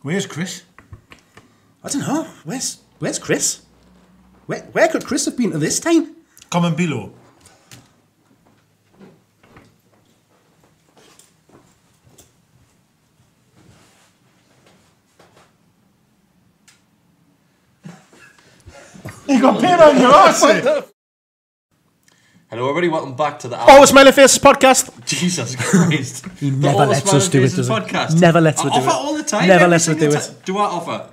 Where's Chris? I don't know. Where's Chris? Where could Chris have been at this time? Comment below. You got pain on your arse. Hello everybody, welcome back to the Oh, Smiling Faces podcast. Jesus Christ. He never lets us do it, does he? Podcast. Never lets us do it. I offer all the time. Never lets us do it. Do I offer?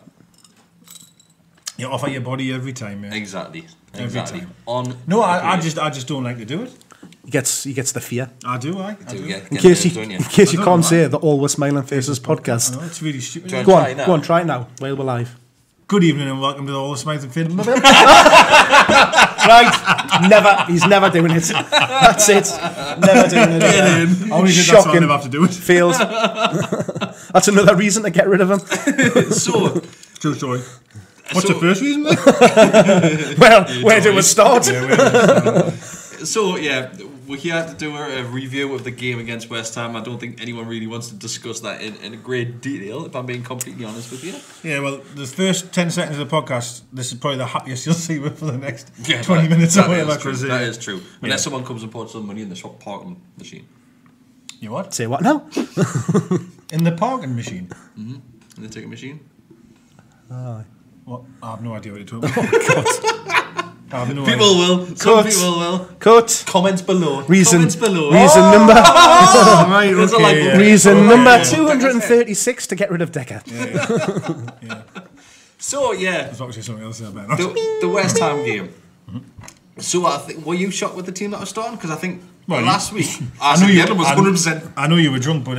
You offer your body every time, yeah. Exactly. Every Exactly. time. No, I just don't like to do it. He gets the fear. I do. I do. In case you can't say the Always Smiling Faces podcast. I know, it's really stupid. Go on, try it now. While we're live. Good evening and welcome to the All the Smiles and Faces. Right, he's never doing it. That's it. Never doing it. I only think that's all I never have to do it. Fails. That's another reason to get rid of him. So, true story. What's the first reason? Well, where do we start? So, yeah, we're here to do a review of the game against West Ham. I don't think anyone really wants to discuss that in great detail, if I'm being completely honest with you. Yeah, well, the first 10 seconds of the podcast, this is probably the happiest you'll see for the next 20 minutes or whatever. That is true. Unless someone comes and puts some money in the shop parking machine. You what? Say what now? In the parking machine? Mm-hmm. In the ticket machine? What? I have no idea what you're talking about. Oh, God. People will. Some people will. Cut. Comments below. Reason Comments below. Reason number. Right, okay, Reason number 236 to get rid of Decker. Yeah. So, yeah. There's obviously something else there, Ben. The West Ham game. So, I think, were you shocked with the team that was starting? Because I think last week, I knew Yedlin was 100%. I know you were drunk, but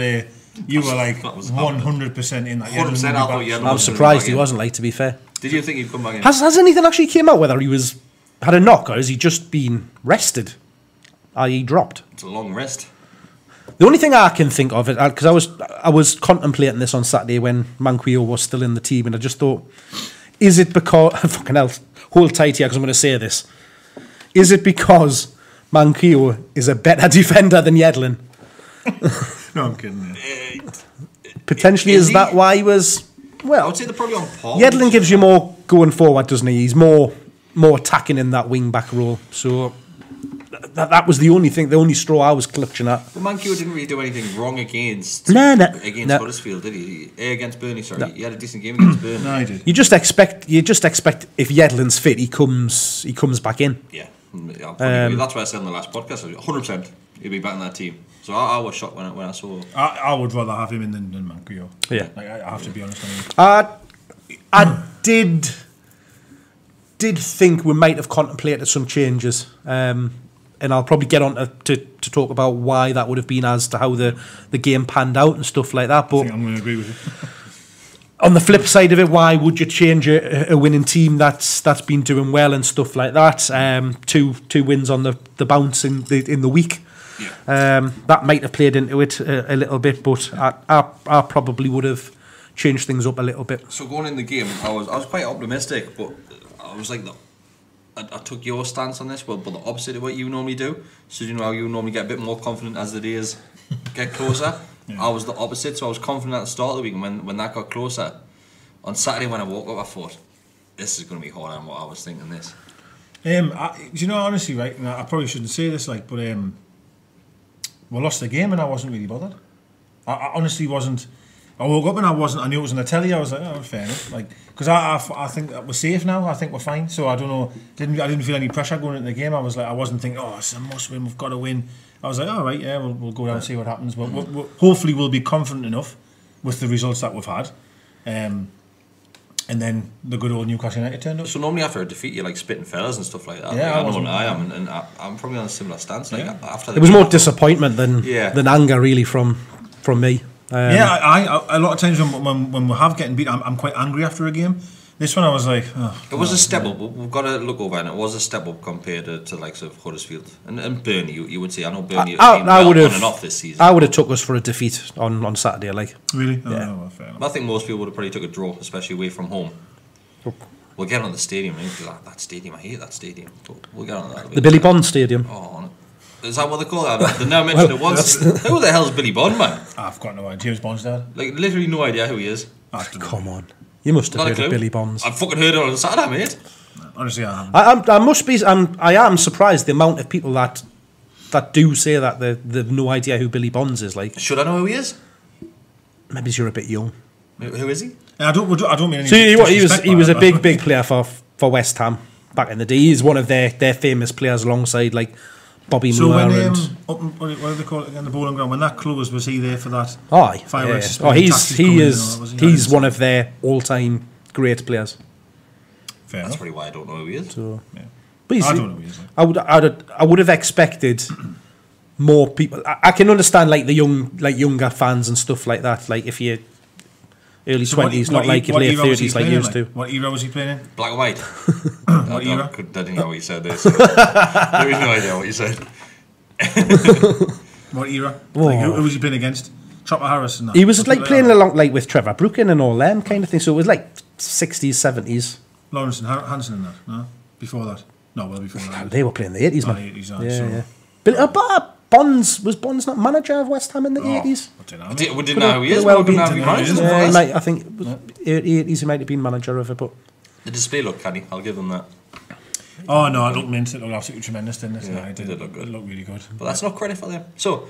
you were like 100% in that. 100%. I thought Yedlin I'm surprised he wasn't late, to be fair. Did you think he'd come back in? Has anything actually came out whether he had a knock or has he just been rested, i.e. dropped? It's a long rest. The only thing I can think of, because I was contemplating this on Saturday when Manquillo was still in the team, and I just thought, is it because fucking hell, hold tight here because I'm going to say this. Is it because Manquillo is a better defender than Yedlin? No, I'm kidding. Potentially, is that why he was? Well, I would say they're probably on par. Yedlin gives you more going forward, doesn't he? He's more attacking in that wing back role. So that was the only thing, the only straw I was clutching at. But Manquillo didn't really do anything wrong against Huddersfield, did he? Against Burnley, sorry. No. He had a decent game against Burnley. No, he did. You just expect if Yedlin's fit, he comes back in. Yeah, that's what I said in the last podcast. 100%, he'll be back in that team. So I was shocked when I saw. I would rather have him in than Manquillo. Yeah, like, I have to be honest with you. I did think we might have contemplated some changes, and I'll probably get on to talk about why that would have been as to how the game panned out and stuff like that. But I think I'm going to agree with you. On the flip side of it, why would you change a winning team that's been doing well and stuff like that? Two wins on the bounce in the week. Yeah. That might have played into it a little bit, but I probably would have changed things up a little bit. So going in the game, I was quite optimistic, but I was like, I took your stance on this, but the opposite of what you normally do. So you know how you normally get a bit more confident as the days get closer. Yeah. I was the opposite, so I was confident at the start of the week, and when that got closer, on Saturday when I woke up, I thought, this is going to be harder than what I was thinking this. You know, honestly, right, and I probably shouldn't say this, like, but we lost the game and I wasn't really bothered. I honestly wasn't. I woke up and I knew it was on the telly. I was like, oh, fair enough. Like, because I think that we're safe now. I think we're fine. So I don't know. I didn't feel any pressure going into the game. I wasn't thinking, oh, it's a must win. We've got to win. I was like, all right, yeah, we'll go down and see what happens. But hopefully we'll be confident enough with the results that we've had. And then the good old Newcastle United turned up. So normally after a defeat, you're like spitting feathers and stuff like that. Yeah, like, I am, and I'm probably on a similar stance. Like after it was more disappointment than anger, really, from me. I a lot of times when we have getting beat, I'm quite angry after a game. This one I was like, oh, it was a step up. We've got to look over, and it was a step up compared to likes of Huddersfield and Burnley. You would say, I know Burnley have been on and off this season. I would have took us for a defeat on Saturday, like. Really? Yeah. Oh, well, fair enough. I think most people would have probably took a draw, especially away from home. We'll get on the stadium. That stadium, I hate that stadium. But we'll get on that. The Billy Bond Stadium. Oh, is that what they call that? They now mentioned it once. Who the hell's Billy Bond, man? I've got no idea. James Bond's dad. Like, literally no idea who he is. Come on. You must have Not a heard clue. of Billy Bonds. I fucking heard it on Saturday, mate. Honestly, I haven't. I am surprised the amount of people that do say that they've no idea who Billy Bonds is. Like, Should I know who he is? maybe you're a bit young. Who is he? I don't mean any So disrespect he was by a that, big player for West Ham back in the day. He's one of their famous players alongside like Bobby So Moore when and what do they call it again? The bowling ground. When that closed, was he there for that? aye, Fireworks yeah. Oh, taxis coming in and all that, was he? he's one of their all-time great players. Fair That's enough. probably why I don't know who he is. So, Yeah. but you I see, don't know who he is. I would have expected more people. I can understand like the younger fans and stuff like that. Like if you early So what- 20s, what not like your what late era was he 30s like you playing used in, to. What era was he playing in? Black and white. What era? I didn't know what you said there. So. There is no idea what you said. What era? Like, who was he playing against? Chopper Harris and that? He was like Something playing that. along like with Trevor Brookin and all them kind of thing. So it was like 60s, 70s. Lawrence and Hansen and that. No, before that. No, well before that. They were playing the 80s, man. 80s, yeah, so. yeah. But was Bonds not manager of West Ham in the 80s? I don't know. We didn't know who he is. Well We been didn't know who he to was. be Yeah, I think it was 80s he might have been manager of it, but The display looked canny. I'll give them that. Oh no, it looked mint. It looked absolutely tremendous, didn't it? Yeah, it it did look good. It looked really good. But that's not credit for them. So,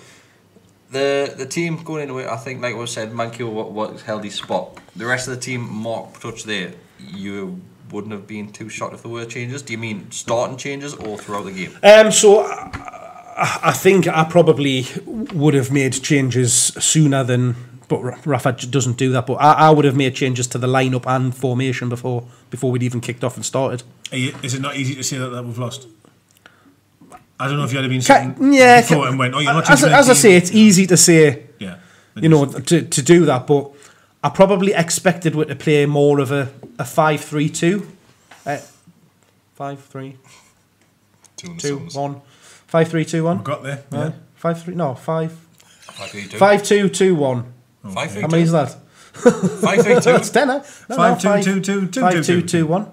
the team going into it, I think, like we said, Mankio what held his spot. The rest of the team, Mark touched there, you wouldn't have been too shocked if there were changes. Do you mean starting changes or throughout the game? So I think I probably would have made changes sooner than, but Rafa doesn't do that. But I would have made changes to the lineup and formation before we'd even kicked off and started. Is it not easy to say that we've lost? I don't know if you had been saying Yeah, before and went, oh, you're not as I say, it's easy to say, yeah, you know, to do that. But I probably expected we to play more of a 5-3-2, 5-3-2-1, 5-3-2-1. We've got there. Yeah. 5-3, no, 5. 5-3-2. 5-2-2-1. 5-3-2. How many is that? 5-3-2. That's 10, eh? 5-2-2-2-2-2. 5-2-2-1.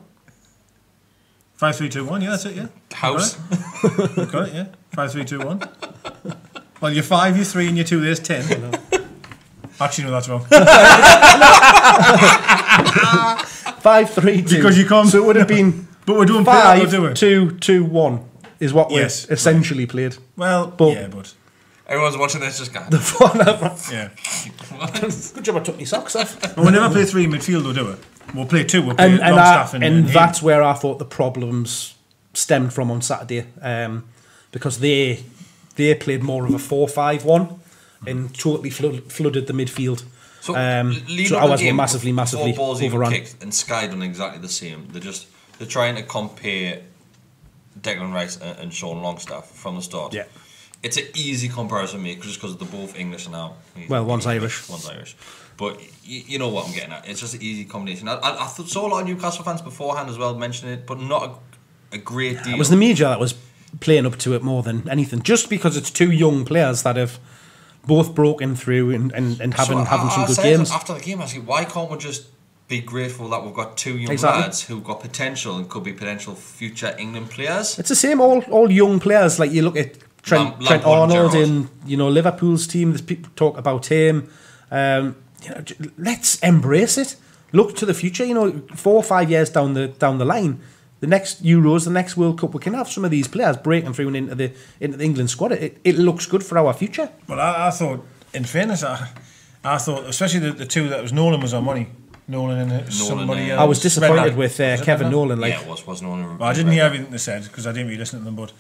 5-3-2-1. Yeah, that's it. Yeah. House. We've got it. Yeah. 5-3-2-1. Well, you're 5, you're 3, and you're 2. There's 10. Actually, no, that's wrong. 5-3-2. Because you can't. So it would have been. But we're doing play, we'll do it. 5-2-2-1 is what we Yes, essentially played. Well, But- yeah, but Everyone's watching this just going, yeah. Good job I took my socks off. But we'll never play 3 midfield. We'll do it. We'll play 2. We'll play Longstaff and and that's where I thought the problems stemmed from on Saturday, because they played more of a 4-5-1 and totally flooded the midfield. So, So leading up ours the were game, massively before balls even overrun. kicked, and Sky done exactly the same. They're trying to compare Declan Rice and Sean Longstaff from the start. Yeah. It's an easy comparison, mate, just because they're both English now. Well, one's Irish. One's Irish. But you know what I'm getting at. It's just an easy combination. I saw a lot of Newcastle fans beforehand as well mention it, but not a great deal. It was the media that was playing up to it more than anything, just because it's two young players that have both broken through and having some good said games. After the game, I said, why can't we just be grateful that we've got two young Exactly. lads who've got potential and could be potential future England players? It's the same, all young players. Like you look at Trent Lampard and Arnold Gerrard. in Liverpool's team. There's people talk about him. Let's embrace it. Look to the future. 4 or 5 years down the line, the next Euros, the next World Cup, we can have some of these players breaking through and into the England squad. It looks good for our future. Well, I thought, in fairness, I thought, especially the two that was Nolan was on money. Nolan and somebody else. I was disappointed Redknapp. with Was it Kevin Redknapp? Nolan. Like, Yeah, it was Nolan. Well, I didn't hear everything they said because I didn't really listen to them, but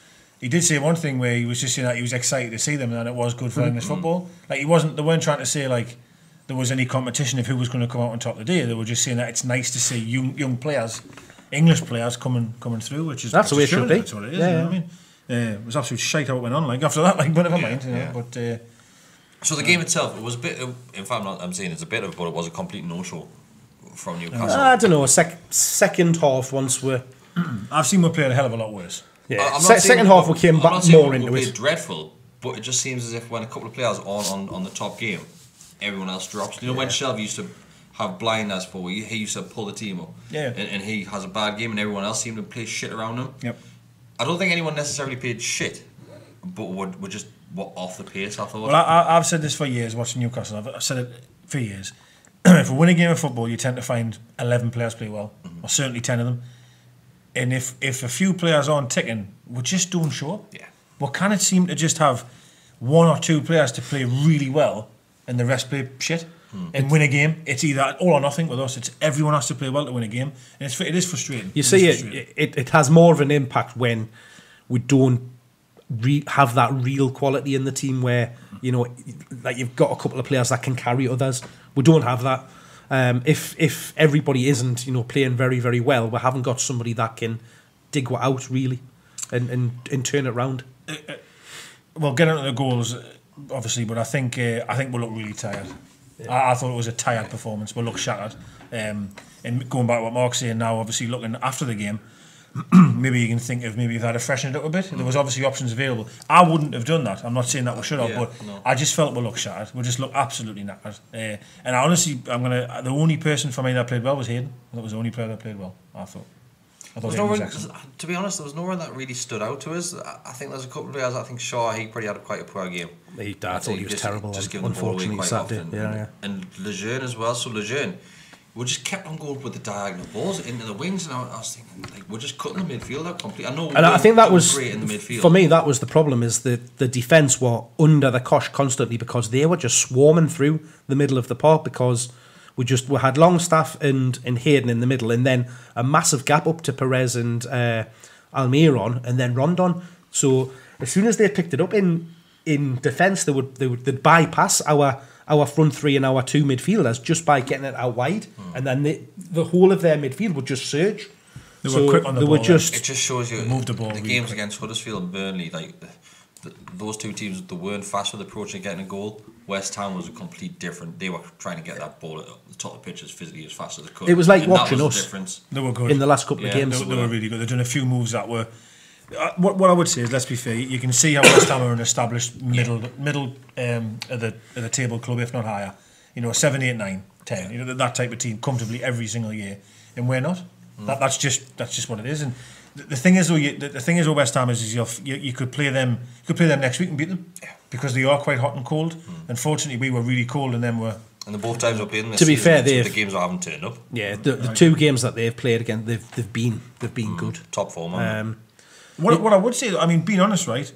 he did say one thing where he was just saying that he was excited to see them and that it was good for English football. Like they weren't trying to say like there was any competition of who was going to come out on top of the day. They were just saying that it's nice to see young players, English players coming through, which is That's the way it should be. That's what it is. Yeah, You know what I mean? It was absolute shite how it went on. Like after that, like but never mind. But So the game itself, it was a bit of, in fact, I'm saying it's a bit of, but it was a complete no-show from Newcastle. I don't know. Second half, once we're I've seen we play a hell of a lot worse. yeah. I'm not saying Second half, we came I'm back not saying more we into played it. dreadful, but it just seems as if when a couple of players aren't on the top game, everyone else drops. When Shelby used to have blindness for, he used to pull the team up. Yeah. And he has a bad game, and everyone else seemed to play shit around him. Yep. I don't think anyone necessarily played shit, but were off the pace, I thought. Well, I've said this for years watching Newcastle. I've said it for years. if we win a game of football, you tend to find 11 players play well, or certainly 10 of them. And if a few players aren't ticking, we just don't show up. Yeah. We can't seem to just have 1 or 2 players to play really well and the rest play shit and win a game. It's either all or nothing with us. It's everyone has to play well to win a game, and it is frustrating. You see, it has more of an impact when we don't have that real quality in the team where, you know, like you've got a couple of players that can carry others. We don't have that. If everybody isn't, you know, playing very, very well, we haven't got somebody that can dig what out really and turn it around. Well, getting into the goals, obviously, but I think we look really tired. Yeah. I thought it was a tired performance. We look shattered. And going back to what Mark's saying now, obviously looking after the game, maybe you can think of maybe if they had to freshen it up a bit. There was obviously options available. I wouldn't have done that. I'm not saying that we should have, but no. I just felt we looked shattered. We just looked absolutely knackered. And I honestly, the only person for me that played well was Hayden. That was the only player that played well, I thought. To be honest, there was no one that really stood out to us. I think there's a couple of players. I think Shaw, he probably had quite a poor game. I thought he was terrible. Just giving the ball away quite often. Yeah. And Lejeune as well. So Lejeune, we just kept on going with the diagonal balls into the wings, and I was thinking, like, we're just cutting the midfield out completely. I think that was great in the midfield. For me. That was the problem: is that the defence were under the cosh constantly because they were just swarming through the middle of the park because we had Longstaff and Hayden in the middle, and then a massive gap up to Perez and Almiron, and then Rondon. So as soon as they picked it up in defence, they'd bypass our front three and our 2 midfielders just by getting it out wide, and then the whole of their midfield would just surge. They were quick on the ball. It just shows you moved the ball. The games against Huddersfield and Burnley, like those 2 teams, they weren't fast with approaching getting a goal. West Ham was a complete different. They were trying to get that ball at the top of the pitch as physically as fast as they could. It was like watching us. They were good in the last couple of games. They were really good. They've done a few moves that were. What I would say is, let's be fair. You can see how West Ham are an established middle of the table club, if not higher. You know, 7, 8, 9, 10. You know, that type of team comfortably every single year, and we're not. That's just what it is. And the thing is, though, the thing is with West Ham is you could play them. You could play them next week and beat them because they are quite hot and cold. Unfortunately, we were really cold, and them were. And the both times we're playing this to be season, fair, the games haven't turned up. Yeah, the 2 games that they've played again, they've been good. Top form. What I would say, I mean, being honest, right?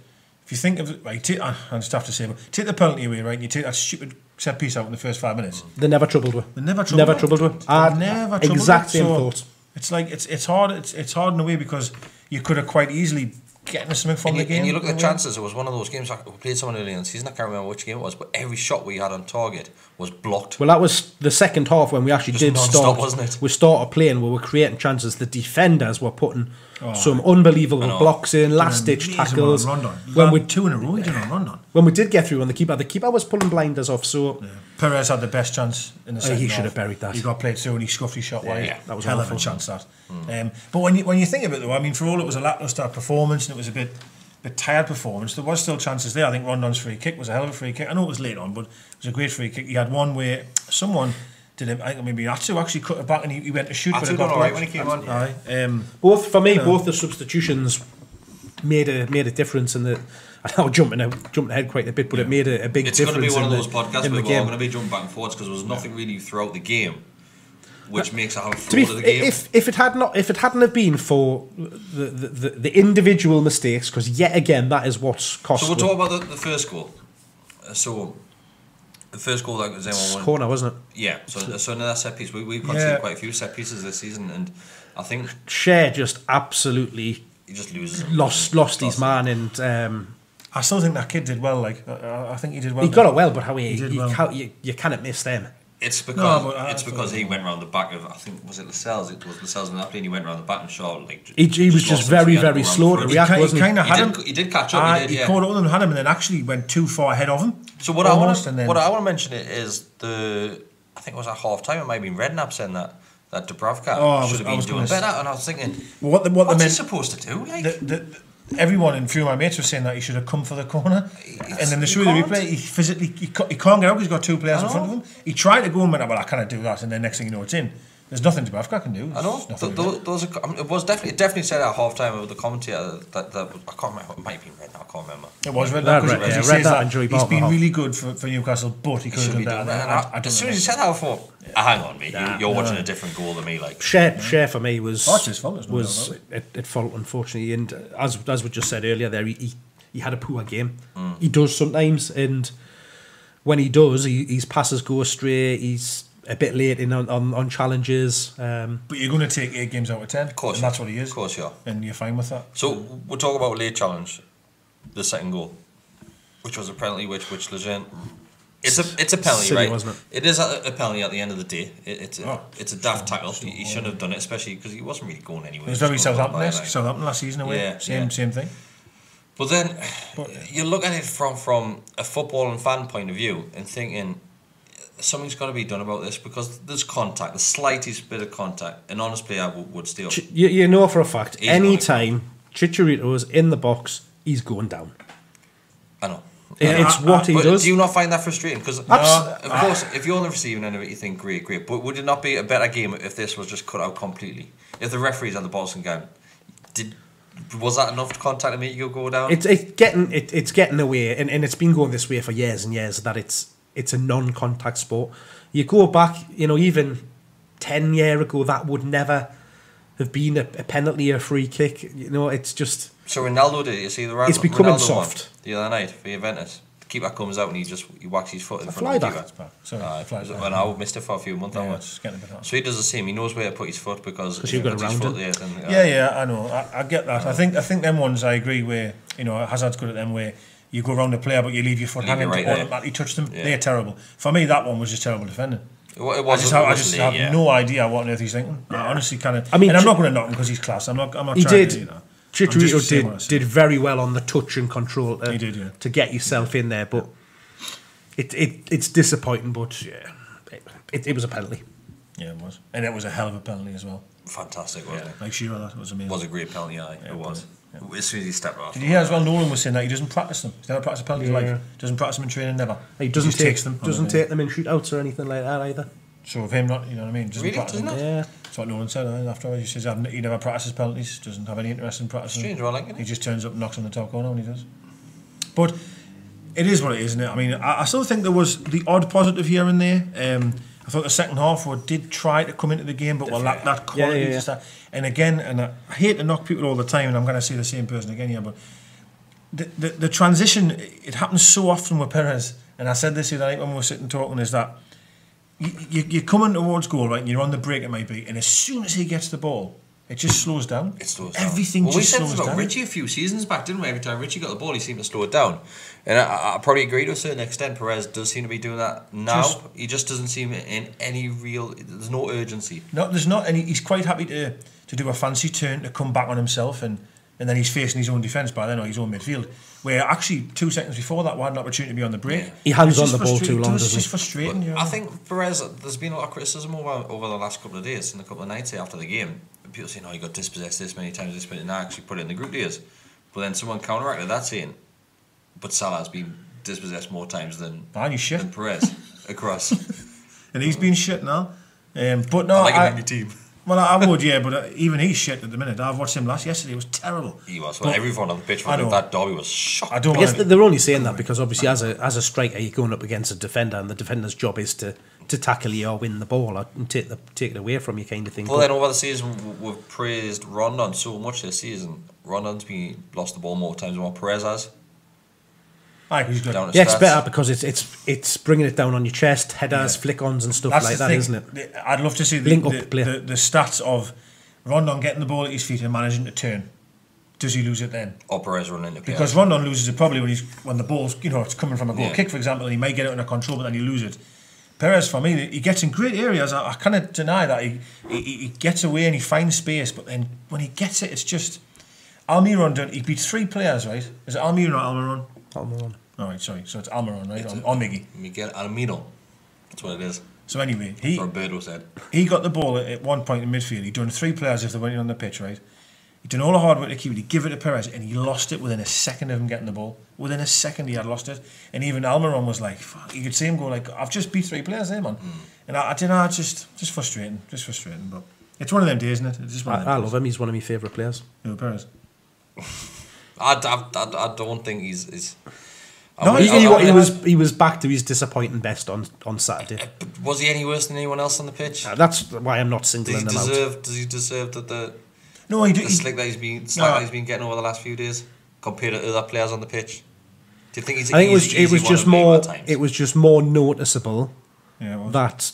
If you think of right, I just have to say, but take the penalty away, right? And you take that stupid set piece out in the first 5 minutes. They never troubled her. Never troubled her. Exact same thoughts. It's like it's hard. It's hard in a way because you could have quite easily getting something from the game. And you look at the chances. It was one of those games. We played someone early in the season. I can't remember which game it was, but every shot we had on target was blocked. Well, that was the second half when we actually did start. Wasn't it? We started playing. We were creating chances. The defenders were putting some unbelievable blocks in, last-ditch tackles. When we 2 in a row, Rondon. When we did get through on the keeper was pulling blinders off. So Perez had the best chance in the second half. He should have buried that. He got played through and he scuffed his shot wide. Yeah, that was hell of a chance that. But when you think of it though, I mean, for all it was a lacklustre performance and it was a bit tired performance, there was still chances there. I think Rondon's free kick was a hell of a free kick. I know it was late on, but it was a great free kick. He had one where someone did it. I think maybe Atsu actually cut it back and he went to shoot. Atsu done alright when he came on. Both the substitutions made a difference in the. I know jumping ahead quite a bit, but it made a big difference. It's going to be one of those podcasts where we're all going to be jumping back and forwards because there was nothing really throughout the game, which makes it have a flow to the game. If it hadn't have been for the individual mistakes, because yet again that is what's cost. So we'll talk about the first goal. So the first goal that was corner, wasn't it? Yeah. So another set piece. We've conceded quite a few set pieces this season, and I think Shea just absolutely he just loses lost his man and. I still think that kid did well. Like I think he did well. He got it well, but how you cannot miss them. It's because he went round the back of, I think, was it Lascelles? It was Lascelles in that play, and he went round the back and shot. Like, he was just very slow to react, wasn't he? He did catch up. He caught up with him, had him, and then actually went too far ahead of him. So what I want to mention is I think it was at half time. It might have been Redknapp saying that Dubravka should have been doing better, and I was thinking, what's he supposed to do? Like, everyone in few of my mates were saying that he should have come for the corner, and then the show the replay, he physically he can't get out because he's got 2 players in front of him. He tried to go and went, well, I can't do that, and then next thing you know, it's in. There's nothing Dubravka can do. I know. Those are, I mean, it definitely said at half time with the commentator that I can't remember. It might have been Red. I can't remember. It was Red. Because he says that he's been half. really good for Newcastle, but he could have done better. As soon as he said that, I thought, hang on, mate, you're watching a different goal than me. Like Share for me was his fault, at fault, unfortunately, and as we just said earlier, there he had a poor game. He does sometimes, and when he does, his passes go astray. He's a bit late in on challenges. But you're going to take 8 games out of 10. Of course. And that's what he is. Of course you are. And you're fine with that. So we'll talk about late challenge, the second goal, which was a penalty, which Lejeune... It's a penalty, silly, right? Wasn't it? It is a penalty at the end of the day. It's a daft tackle. He shouldn't have done it, especially because he wasn't really going anywhere. It was very Southampton last season away. Same thing. But then you look at it from a footballing fan point of view and thinking something's got to be done about this because there's contact, the slightest bit of contact, an honest player would steal. You know for a fact, any time Chicharito's in the box, he's going down. I know. It's what he does. Do you not find that frustrating? Because, of course, if you're on the receiving end of it, you think, great. But would it not be a better game if this was just cut out completely? If the referees had the balls and game, was that enough contact to make you go down? It's getting away, and it's been going this way for years and years, that it's a non-contact sport. You go back, even 10 years ago, that would never have been a penalty, a free kick. It's just... So Ronaldo did it. You see the it's becoming Ronaldo soft. The other night for Juventus. The keeper comes out and he whacks his foot in front of the keeper. Sorry, I missed it for a few months. So he does the same. He knows where to put his foot because if you've got his foot there. Yeah, I know. I get that. I think them ones I agree where Hazard's good at them where you go around the player but you leave your foot hanging to automatically touch them. Yeah. They're terrible. For me, that one was just terrible defending. I just have no idea what on earth he's thinking. I honestly kind of. And I'm not going to knock him because he's class. I'm not trying to. Chicharito did very well on the touch and control to get yourself in there, but it's disappointing. But it was a penalty. Yeah, it was, and it was a hell of a penalty as well. Fantastic, wasn't it? Like Shearer, that was amazing. It was a great penalty, it was. Yeah. As soon as he stepped off. Did you hear as well? Nolan was saying that he doesn't practice them. He's never practiced penalties in life. Doesn't practice them in training, never. He doesn't take them in shootouts or anything like that either. So of him not, you know what I mean? Doesn't Yeah. That's what Nolan said afterwards. He says he never practices penalties, doesn't have any interest in practicing. Strange, well, like, he just turns up and knocks on the top corner when he does. But it is what it is, isn't it? I mean, I still think there was the odd positive here and there. I thought the second half did try to come into the game, but we lacked that quality to start. And again, I hate to knock people all the time, and I'm going to say the same person again here, but the transition, it happens so often with Perez, and I said this the other night when we were sitting talking, is that you're coming towards goal, right, and you're on the break, it might be, and as soon as he gets the ball, it just slows down. It slows down. Everything just slows down. We said this about Richie a few seasons back, didn't we? Every time Richie got the ball, he seemed to slow it down. And I probably agree to a certain extent. Perez does seem to be doing that now. He just doesn't seem in any real... There's no urgency. No, there's not. And he's quite happy to do a fancy turn, to come back on himself, and then he's facing his own defence by then, or his own midfield. Where actually 2 seconds before that, we had an opportunity to be on the break. Yeah. He hangs on the ball too long, doesn't he? It's just frustrating. I think Perez, there's been a lot of criticism over the last couple of days and a couple of nights after the game. People saying, he got dispossessed this many times, this many, and I actually put it in the group days. But then someone counteracted that saying, but Salah's been dispossessed more times than Perez across. And he's been shit now. But no, I like him in your team. Well, I would, yeah, but even he's shit at the minute. I've watched him yesterday. It was terrible. He was. Well, everyone on the pitch for that derby was shocked. I guess they're only saying that because obviously as a striker, you're going up against a defender, and the defender's job is to tackle you or win the ball and take it away from you, kind of thing. Well, then over the season, we've praised Rondon so much this season. Rondon's lost the ball more times than what Perez has. He's good. Yeah, it's better because it's bringing it down on your chest, headers, flick-ons and stuff like that, isn't it? I'd love to see the stats of Rondon getting the ball at his feet and managing to turn. Does he lose it then? Or Perez running into chaos? Because Rondon loses it probably when the ball's it's coming from a goal kick, for example, and he may get it under control, but then you lose it. Perez, for me, he gets in great areas. I cannot deny that he gets away and he finds space, but then when he gets it, it's just Almiron. He beat 3 players, right? Is it Almiron or Almiron? Almiron. All right, sorry. So it's Almiron, right? Or Miggy. Miguel Almiron. That's what it is. So anyway, Roberto said he got the ball at one point in midfield. He'd done 3 players if they went in on the pitch, right? He'd done all the hard work to keep it. He'd give it to Perez, and he lost it within a second of him getting the ball. Within a second, he had lost it. And even Almiron was like, fuck. You could see him go like, I've just beat 3 players there, man. And I don't know, it's just frustrating, but it's one of them days, isn't it? It's just one of them I days. love him. He's one of my favourite players. Who, Perez? I don't think he's. No, he was back to his disappointing best on Saturday. Was he any worse than anyone else on the pitch? That's why I'm not singling him out. Does he deserve the No, he did. slick that he's been getting over the last few days compared to other players on the pitch? Do you think he's? I think it was just more noticeable that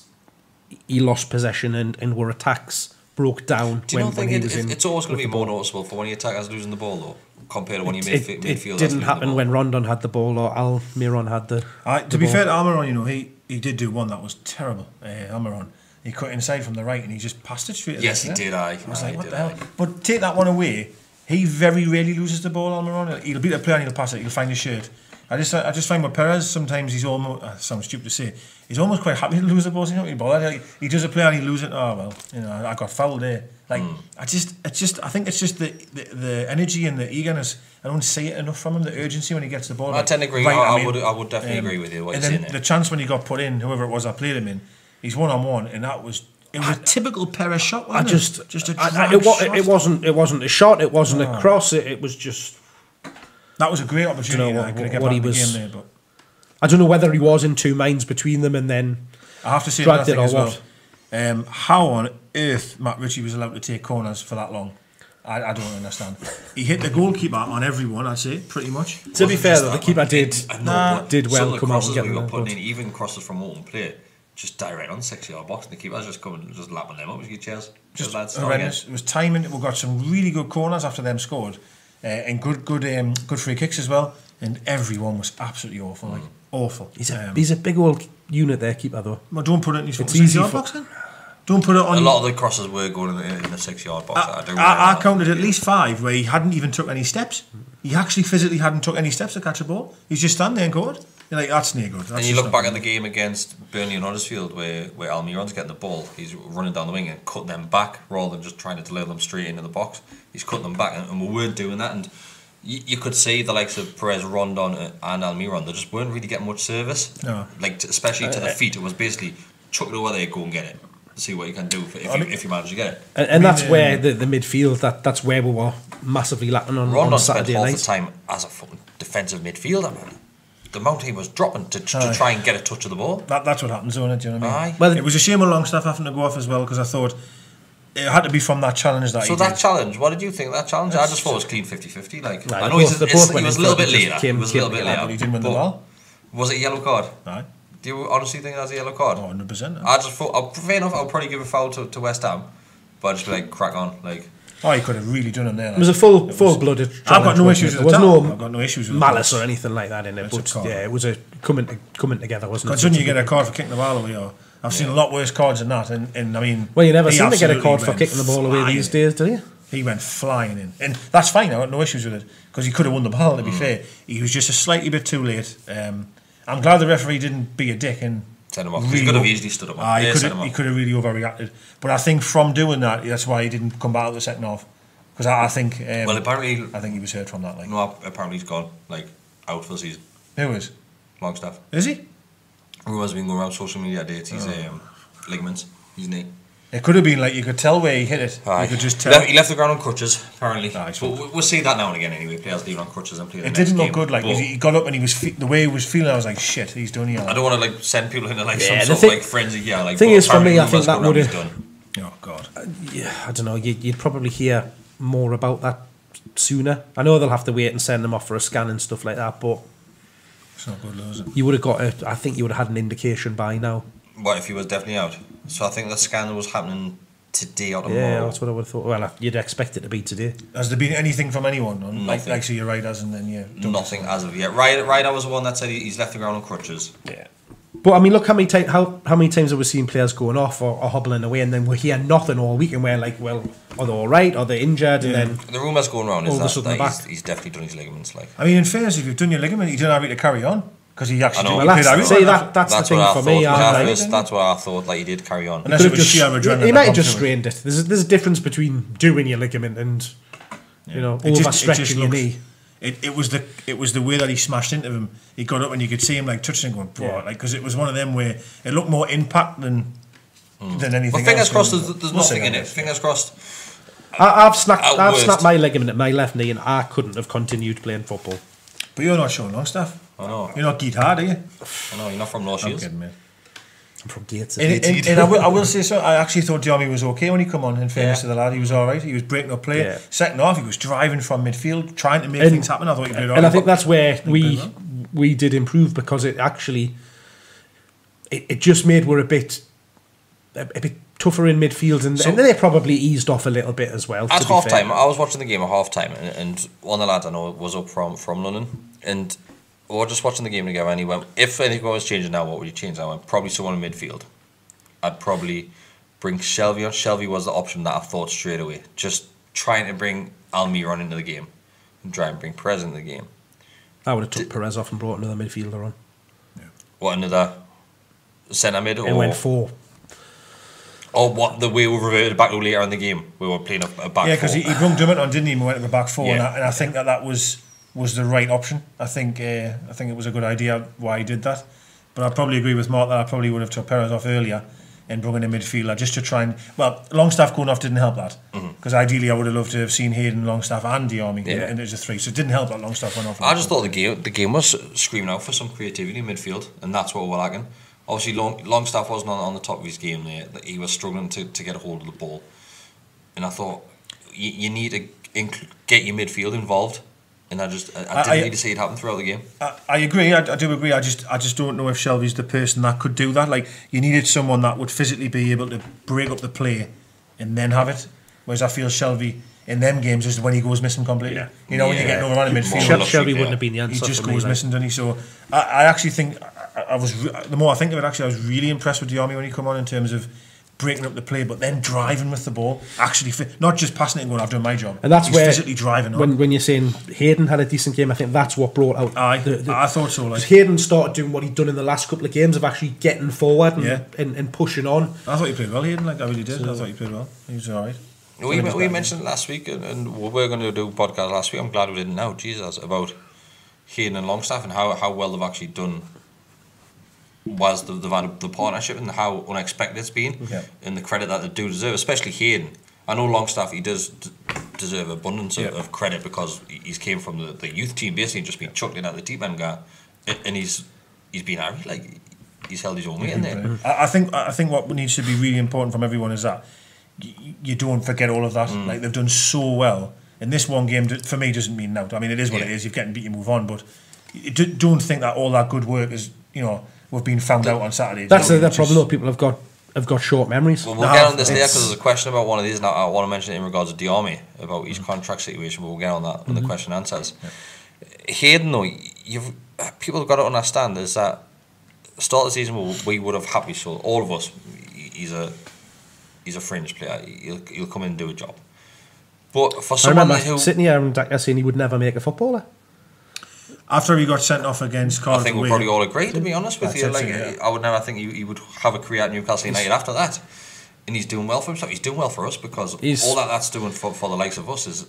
he lost possession and where attacks broke down. Do you not think it's always going to be more noticeable for one of your attackers losing the ball though, compared to when you midfield? It didn't happen when Rondon had the ball or Almiron had the. To be fair to Almiron, he did do one that was terrible. Almiron, he cut inside from the right and he just passed it straight. Yes, he did. I was like, what the hell? But take that one away. He very rarely loses the ball, Almiron. He'll beat a player and he'll pass it. He'll find his shirt. I just find with Perez sometimes he's almost sounds stupid to say, he's almost quite happy to lose the ball. He's not really bothered. He does a play and he loses it. Oh well, I got fouled there. Like I think it's just the energy and the eagerness. I don't see it enough from him. The urgency when he gets the ball. I tend to agree. I would definitely agree with you. What and you're then saying the chance when he got put in, whoever it was that played him in, he's 1-on-1, and it was typical Perez shot. It wasn't a shot. It wasn't a cross. It was just. That was a great opportunity. What he was. Game there, but I don't know whether he was in two minds between them, and then I have to say that thing as well. How on earth Matt Ritchie was allowed to take corners for that long? I don't understand. He hit the goalkeeper on everyone, I'd say, pretty much. To be fair, though, the keeper did well come out and get them. Putting in even crosses from open play, just direct on 6-yard box, and the keeper's just coming, just lapping them up with your chairs. Just horrendous. It was timing. We got some really good corners after them scored. And good free kicks as well, and everyone was absolutely awful, like awful. He's a big old unit there, keeper though. Well, don't put it in his 6-yard box then. Don't put it on. A lot of the crosses were going in the 6-yard box. I counted at least 5 where he hadn't even took any steps. He actually physically hadn't took any steps to catch a ball. He's just standing there and caught. You're like, that's no good. And you look back at the game against Burnley and Huddersfield where Almiron's getting the ball. He's running down the wing and cutting them back rather than just trying to deliver them straight into the box. He's cutting them back, and we weren't doing that. And you could see the likes of Perez, Rondon, and Almiron. They just weren't really getting much service. No, especially to the feet. It was basically chuck it over there, go and get it. See what you can do if you manage to get it. And that's where the midfield. That's where we were massively lacking on. Rondon Saturday spent half night. the time as a fucking defensive midfielder, man. The amount he was dropping to try and get a touch of the ball. That's what happens, isn't it? Do you know what I mean? Aye. Well, it was a shame with Longstaff having to go off as well, because I thought it had to be from that challenge that he did. Challenge, what did you think of that challenge? I just thought it was clean 50-50. Like, right, I know he was a little bit later. But he didn't win the ball. Was it a yellow card? Aye. Do you honestly think that's a yellow card? 100%. I just thought, fair enough, I'll probably give a foul to West Ham, but I'd just be like, crack on. Like, he could have really done him there. It was a full-blooded. I've got no issues with it. I've got no issues with malice or anything like that in it. But yeah, it was a coming together, wasn't it? Considering you get a card for kicking the ball away, I've seen a lot worse cards than that. And I mean, well, you never seem to get a card for kicking the ball away these days, do you? He went flying in, and that's fine. I got no issues with it because he could have won the ball. To be fair, he was just a slightly bit too late. I'm glad the referee didn't be a dick and send him off. He could have easily stood him off. He could have really overreacted. But I think from doing that, that's why he didn't come back out the second half. Because I think. Apparently, I think he was hurt from that. Like, no, apparently he's gone out for the season. Who is? Longstaff. Is he? Rumours been going around social media dates. His ligaments, his knee. It could have been like you could tell where he hit it. Aye. You could just tell. He left the ground on crutches, apparently. Aye, but we'll see that now and again anyway. Players leaving on crutches and playing. It didn't look good. Like he got up and he was the way he was feeling. I was like, shit, he's done here. I don't want to send people into some sort of frenzy. Yeah, like. Thing is, for me, I think that would have done. Oh God. I don't know. You'd probably hear more about that sooner. I know they'll have to wait and send them off for a scan and stuff like that, but it's not good, is it? You would have got. I think you would have had an indication by now. What if he was definitely out? So I think the scan was happening today or tomorrow. Yeah, that's what I would have thought. Well, you'd expect it to be today. Has there been anything from anyone? On, nothing. Like so you're right, as and then yeah. Nothing as of yet. Ryder was the one that said he's left the ground on crutches. Yeah. But I mean, look how many times have we seen players going off or hobbling away, and then we hear nothing all week, and we're like, well, are they all right? Are they injured? Yeah. And then the rumours going around is that he's definitely done his ligaments. Like, I mean, in fairness, if you've done your ligament, you don't have to carry on because he actually. That's the thing for me. That's what I thought. Like, he did carry on. Unless it was sheer adrenaline. He might have just strained it. There's a difference between doing your ligament and overstretching your knee. it was the way that he smashed into him. He got up and you could see him like touching him, going, like, because it was one of them where it looked more impact than anything. Well, fingers else. Crossed, there's nothing in it. Fingers crossed. I've snapped my ligament at my left knee, and I couldn't have continued playing football. But you're not Sean Longstaff. I know. You're not Geet Hard, are you? I know. You're not from North Shields. I'm kidding, mate. I'm from Gates. And I will say so. I actually thought Diarmy was okay when he come on. In fairness to the lad, he was all right. He was breaking up play. Yeah. Second half, he was driving from midfield, trying to make things happen. I thought he played all right. And I think that's where we did improve, because it actually it just made we're a bit tougher in midfield, and they probably eased off a little bit as well. At half time, I was watching the game at half time, and one of the lads I know was up from London, and we were just watching the game together, and he went, if anything was changing now, what would you change? I went, probably someone in midfield. I'd probably bring Shelby on. Shelby was the option that I thought straight away. Just trying to bring Almiron into the game and try and bring Perez into the game. I would have took Perez off and brought another midfielder on. Yeah. What, another centre mid? It went 4. Or what, the way we reverted back to later in the game, we were playing a back 4. Yeah, because he brung Dummett on, didn't he? We went to the back 4, Yeah. and I think that was the right option. I think it was a good idea why he did that. But I probably agree with Mark that I probably would have took Perez off earlier and brought in a midfielder just to try and... Well, Longstaff going off didn't help that. Because ideally I would have loved to have seen Hayden, Longstaff and Diarmy in as a 3. So it didn't help that Longstaff went off. I just thought the game was screaming out for some creativity in midfield, and that's what we're lacking. Obviously, Longstaff wasn't on the top of his game there. He was struggling to get a hold of the ball. And I thought, you need to get your midfield involved. And I didn't need to see it happen throughout the game. I agree. I do agree. I just don't know if Shelby's the person that could do that. Like, you needed someone that would physically be able to break up the play and then have it. Whereas I feel Shelby in them games is when he goes missing completely. Yeah. You know, when you get another man in midfield, Shelby wouldn't have been the answer. He just goes missing, doesn't he? So I actually think the more I think of it, actually, I was really impressed with Diarmy when he come on in terms of breaking up the play, but then driving with the ball, actually not just passing it and going, I've done my job. And that's He's where physically driving on. When you're saying Hayden had a decent game, I think that's what brought out. I thought so. Like, Hayden started doing what he'd done in the last couple of games of actually getting forward and pushing on. I thought he played well, Hayden. Like, I really did. I thought he played well. He was all right. We mentioned it last week, and we were going to do a podcast last week. I'm glad we didn't now, Jesus, about Hayden and Longstaff and how well they've actually done. Was the partnership and how unexpected it's been, and the credit that they do deserve, especially Hayden. I know Longstaff, he does deserve abundance of credit because he's came from the youth team, basically just been chucked in at the deep end guy, and he's been like he's held his own weight in there. I think what needs to be really important from everyone is that you don't forget all of that. Like, they've done so well, and this one game for me doesn't mean out. I mean, it is what it is. You're getting beat, you move on, but don't think that all that good work is, you know, we've been found out on Saturday. That's the problem though. People have got short memories. Well, we'll get on this there because there's a question about one of these, and I want to mention it in regards to Diarmy about his contract situation, but we'll get on that when the question and answers. Hayden, though, people have got to understand is that start of the season we would have happy so all of us. He's a fringe player. He'll come in and do a job. But for someone who sitting here and saying he would never make a footballer. After he got sent off against Cardiff, I think we'll probably all agree, to be honest with you. Like, I would never think he would have a career at Newcastle United after that. And he's doing well for himself. He's doing well for us because all that's doing for the likes of us is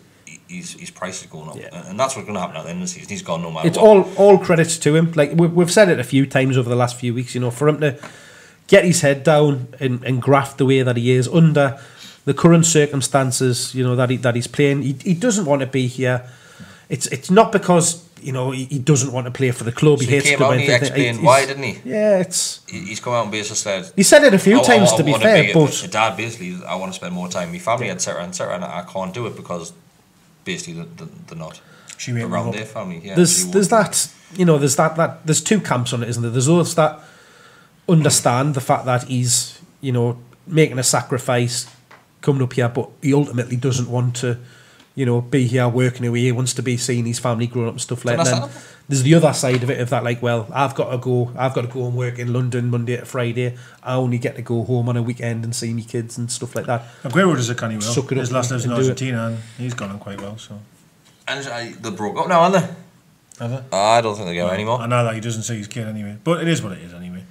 his price is going up. And that's what's going to happen at the end of the season. He's gone no matter what. It's all credits to him. Like, we've said it a few times over the last few weeks, you know, for him to get his head down and graft the way that he is under the current circumstances, you know, that he's playing. He doesn't want to be here. It's not because, you know, he doesn't want to play for the club. So he hates the club. He explained why, didn't he? Yeah, he's come out and basically said. He said it a few times, to be fair. But Dad, basically, I want to spend more time with my family, etc., and I can't do it because basically they're not around their family. Yeah, there's that, you know, there's two camps on it, isn't there? There's those that understand the fact that he's, you know, making a sacrifice coming up here, but he ultimately doesn't want to, you know, be here working away. He wants to be seeing his family growing up and stuff like that. Then there's the other side of it, of that, like, well, I've got to go and work in London Monday to Friday. I only get to go home on a weekend and see my kids and stuff like that. Aguero does it canny well. His last lives in Argentina, and he's gone on quite well. So, and they broke up now, haven't they? Have they? I don't think they go anymore. I know that he doesn't see his kid anyway, but it is what it is anyway.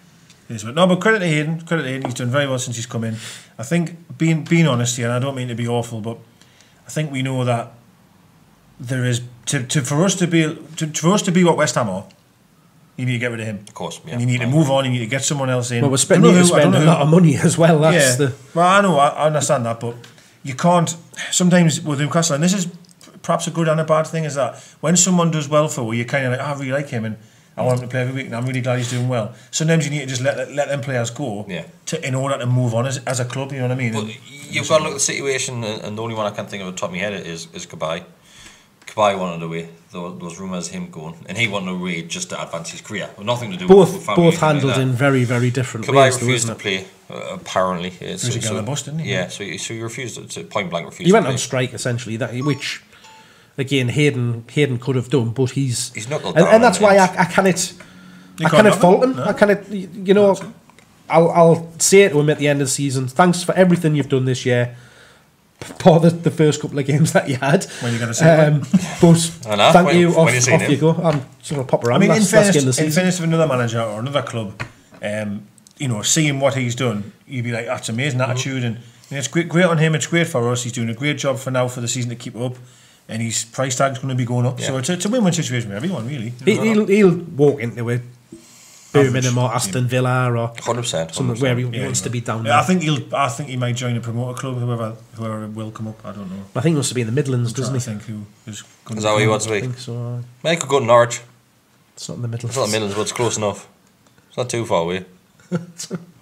No, but credit to Hayden. He's done very well since he's come in. I think being honest here, and I don't mean to be awful, but I think we know that there is for us to be what West Ham are. You need to get rid of him. Of course, yeah. And you need to move on. You need to get someone else in. Well, we're spending a lot of money as well. That's Well, I know, I understand that, but you can't. Sometimes with Newcastle, and this is perhaps a good and a bad thing, is that when someone does well for you, you're kind of like, I really like him, and I want him to play every week, and I'm really glad he's doing well. Sometimes you need to just let them players go in order to move on as a club. You know what I mean? But you've got to look at the situation, and the only one I can think of at the top of my head is Kabay. Kabay wanted away. There was rumours of him going, and he wanted away just to advance his career. Nothing to do with family. Both handled in very, very different ways. Kabay refused to play, apparently. He was a the bus, didn't he? Yeah, so he refused to point blank refused. He went on strike essentially, which again Hayden could have done, but he's knuckled down, and that's why I cannot fault him. No. I cannot, you know, I'll say it to him at the end of the season. Thanks for everything you've done this year. For the first couple of games that you had, when you're going to say but thank you. Off you go. I'm just going to pop around. I mean, in fairness of another manager or another club, you know, seeing what he's done, you'd be like, that's amazing attitude, and it's great on him. It's great for us. He's doing a great job for now for the season to keep up, and his price tag's going to be going up. So it's a win-win situation for everyone, really. He'll walk into it. Birmingham or Aston Villa or 100%, something where he wants to be down there. I think he might join a promoter club, whoever will come up. I don't know. I think he wants to be in the Midlands, doesn't he? I think is that what he wants to be? I think so. Mike could go to Norwich. It's not in the Midlands. It's not the Midlands, but it's close enough. It's not too far away.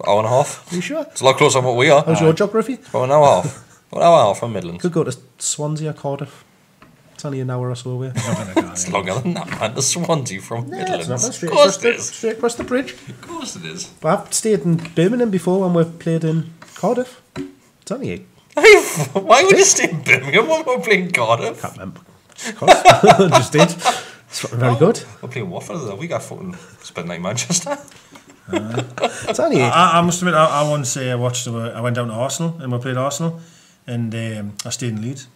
Hour and a half. Are you sure? It's a lot closer than what we are. How's your geography? About an hour and a half. About an hour and a half from Midlands. Could go to Swansea or Cardiff. It's only an hour or so away. It's longer than that, man. The Swansea from Midlands. It's not of course it is. Straight across the bridge. Of course it is. But I've stayed in Birmingham before when we've played in Cardiff. It's only 8. Why would you stay in Birmingham when we're playing Cardiff? Can't remember. I just did. It's very good. We're playing Watford though. We got fucking spent night in Manchester. It's only 8. I must admit, I once I went down to Arsenal and we played Arsenal, and I stayed in Leeds.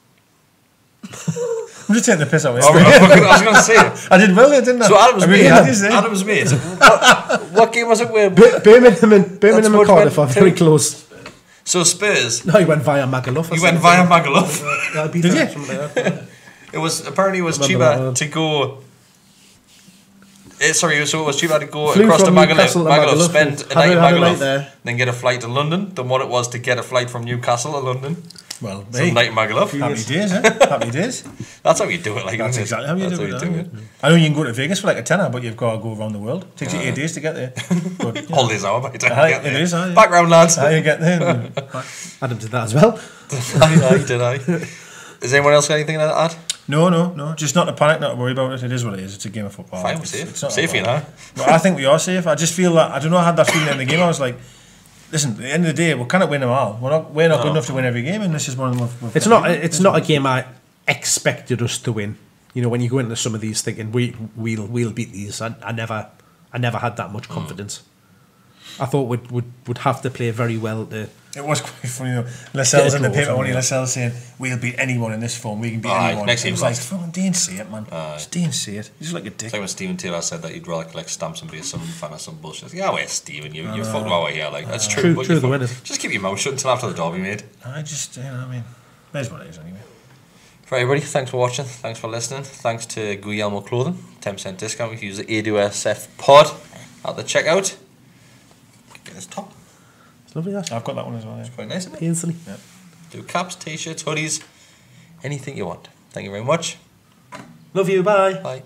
I'm just taking the piss out of it. I was going to say it. I did well there, didn't I? So Adam's mate. What game was it where Birmingham and Cardiff are very close. So Spurs. No, he went via Magaluf. You went via Magaluf. Did you? It was cheaper to go. So it was cheaper to go across to Magaluf, spend a night in Magaluf, then get a flight to London than what it was to get a flight from Newcastle to London. Well, night in Magaluf. Happy days, Happy days. That's how you do it. That's exactly how you do it. I know you can go to Vegas for like a tenner, but you've got to go around the world. It takes you 8 days to get there. But, holidays hour by the time you get there. It is, Background lads. How you get there? Adam did that as well. I. Is anyone else got anything to add? No. Just not to panic, not to worry about it. It is what it is. It's a game of football. Fine, we're safe. It's safe, you know. Well, I think we are safe. I just feel that I don't know. I had that feeling in the game. I was like, listen, at the end of the day, we cannot win them all. We're not good enough to win every game, and this is one of them. It's not a game I expected us to win. You know, when you go into some of these thinking we'll beat these, I never had that much confidence. I thought we'd have to play very well to. It was quite funny though. Lascelles in the paper, only Lascelles saying we'll beat anyone in this form. We can beat anyone. Next it was like, fucking Dean say it, man. Dean say it. He's like a dick. It's like when Stephen Taylor said that he'd rather collect stamps and be a Sunderland fan or some bullshit. Yeah, wait, Stephen, you fucked about here. Like that's true. True the winners. Just keep your mouth shut until after the derby, mate. I just, I mean, there's what it is anyway. For everybody, thanks for watching. Thanks for listening. Thanks to Guglielmo Clothing, 10% discount if you use the AWSF pod at the checkout. Get this top. Lovely, that. I've got that one as well. It's quite nice, isn't it? Easily. Yeah. Do caps, t-shirts, hoodies, anything you want. Thank you very much. Love you. Bye. Bye.